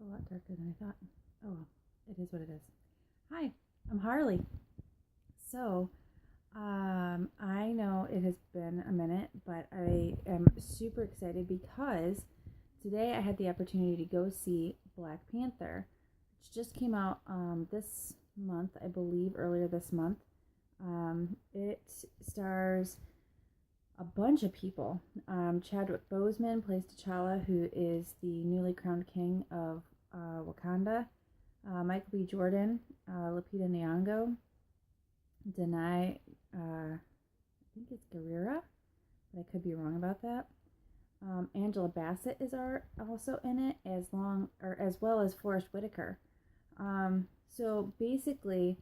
a lot darker than I thought. Oh, well, it is what it is. Hi, I'm Harley. So, I know it has been a minute, but I am super excited because today I had the opportunity to go see Black Panther, which just came out this month, I believe, earlier this month. It stars a bunch of people. Chadwick Boseman plays T'Challa, who is the newly crowned king of Wakanda. Michael B. Jordan, Lupita Nyong'o, Denai, I think it's Guerrera, but I could be wrong about that. Angela Bassett is also in it, as well as Forrest Whitaker. So basically,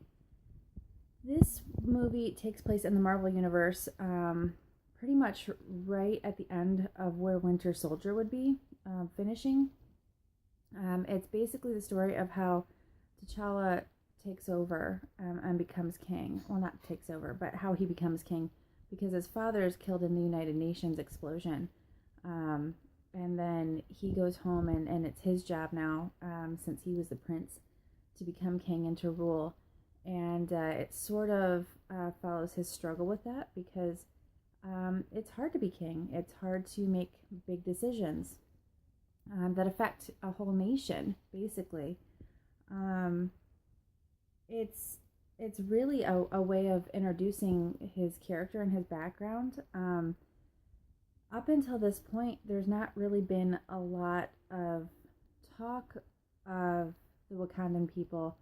this movie takes place in the Marvel Universe, pretty much right at the end of where Winter Soldier would be finishing. It's basically the story of how T'Challa takes over and becomes king. Well, not takes over, but how he becomes king because his father is killed in the United Nations explosion. And then he goes home, and it's his job now, since he was the prince, to become king and to rule. And it sort of follows his struggle with that because it's hard to be king. It's hard to make big decisions that affect a whole nation, basically. It's really a way of introducing his character and his background. Up until this point, there's not really been a lot of talk of the Wakandan people,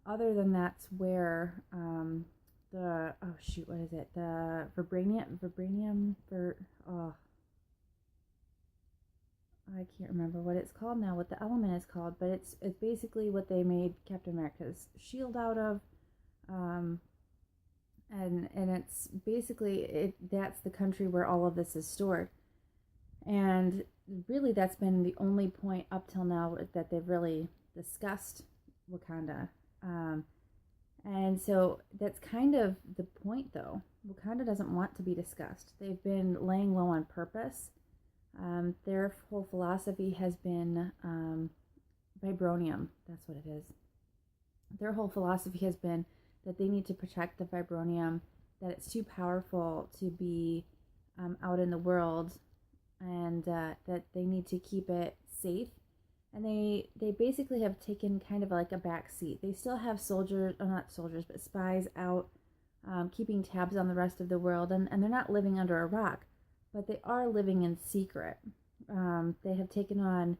other than that's where what is it? The vibranium for I can't remember what it's called now, what the element is called, but it's basically what they made Captain America's shield out of, and it's basically that's the country where all of this is stored, and really that's been the only point up till now that they've really discussed Wakanda, and so that's kind of the point though. Wakanda doesn't want to be discussed. They've been laying low on purpose. Their whole philosophy has been vibranium. That's what it is. Their whole philosophy has been that they need to protect the vibranium, that it's too powerful to be out in the world, and that they need to keep it safe. And they basically have taken kind of like a back seat. They still have soldiers, or not soldiers, but spies out keeping tabs on the rest of the world, and they're not living under a rock, but they are living in secret. They have taken on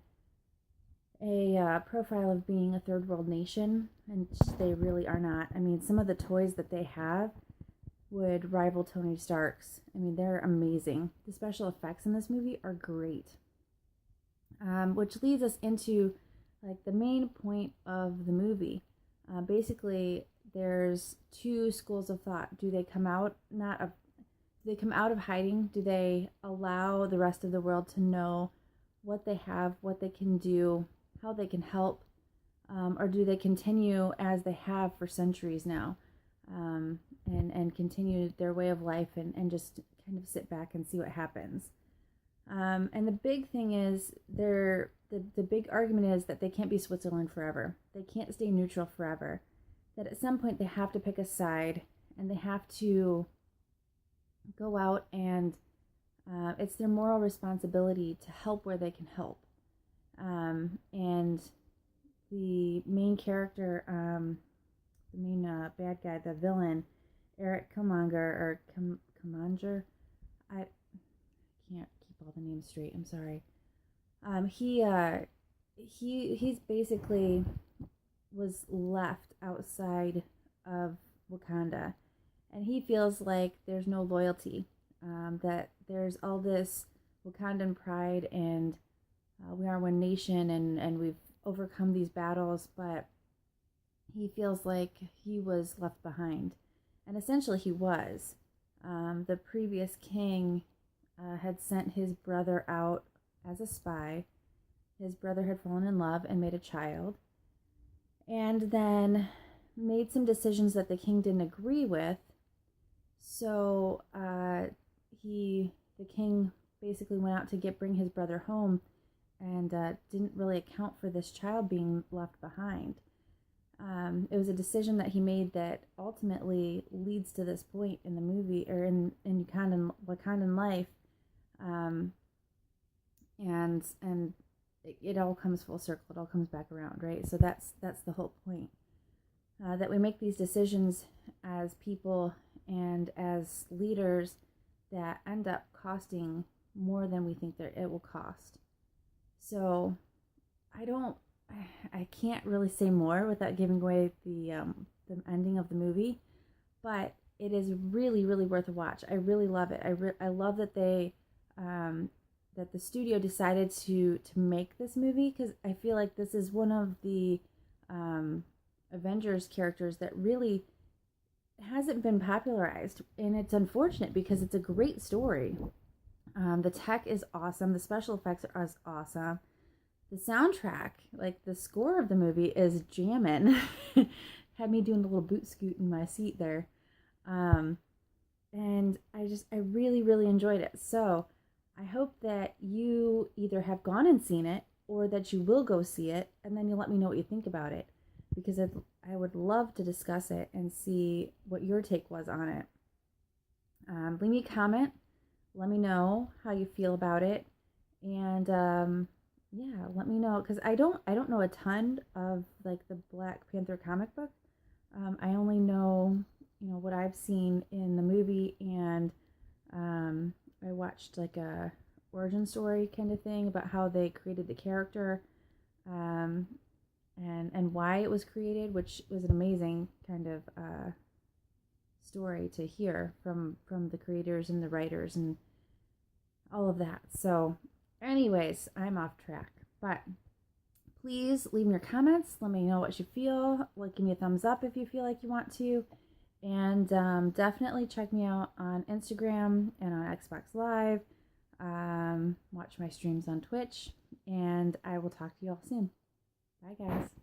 a profile of being a third world nation, and they really are not. I mean, some of the toys that they have would rival Tony Stark's. I mean, they're amazing. The special effects in this movie are great. Which leads us into like the main point of the movie. Basically, there's two schools of thought. Do they come out of hiding? Do they allow the rest of the world to know what they have, what they can do, how they can help, or do they continue as they have for centuries now, and continue their way of life and just kind of sit back and see what happens? And the big thing is, the big argument is that they can't be Switzerland forever. They can't stay neutral forever. That at some point they have to pick a side, and they have to go out and it's their moral responsibility to help where they can help. And the main character, the main bad guy, the villain, Eric Killmonger, I can't keep all the names straight. I'm sorry. He's basically was left outside of Wakanda, and he feels like there's no loyalty, that there's all this Wakandan pride, and we are one nation, and we've overcome these battles, but he feels like he was left behind. And essentially he was. The previous king had sent his brother out as a spy. His brother had fallen in love and made a child, and then made some decisions that the king didn't agree with. So the king basically went out to bring his brother home, didn't really account for this child being left behind. It was a decision that he made that ultimately leads to this point in the movie, or in Wakandan life, and it all comes full circle. It all comes back around, right? So that's the whole point. That we make these decisions as people and as leaders that end up costing more than we think that it will cost. So I can't really say more without giving away the ending of the movie, but it is really, really worth a watch. I really love it. I love that that the studio decided to make this movie, because I feel like this is one of the Avengers characters that really hasn't been popularized, and it's unfortunate because it's a great story. The tech is awesome. The special effects are awesome. The soundtrack, like the score of the movie, is jamming. Had me doing a little boot scoot in my seat there. And I really, really enjoyed it. So I hope that you either have gone and seen it, or that you will go see it, and then you'll let me know what you think about it, because I would love to discuss it and see what your take was on it. Leave me a comment. Let me know how you feel about it, and yeah, let me know, because I don't know a ton of like the Black Panther comic book. I only know what I've seen in the movie, and I watched like a origin story kind of thing about how they created the character, and why it was created, which was an amazing kind of story to hear from the creators and the writers and all of that. So anyways, I'm off track, but please leave me your comments. Let me know what you feel. Give me a thumbs up if you feel like you want to, and definitely check me out on Instagram and on Xbox Live. Watch my streams on Twitch, and I will talk to you all soon. Bye, guys.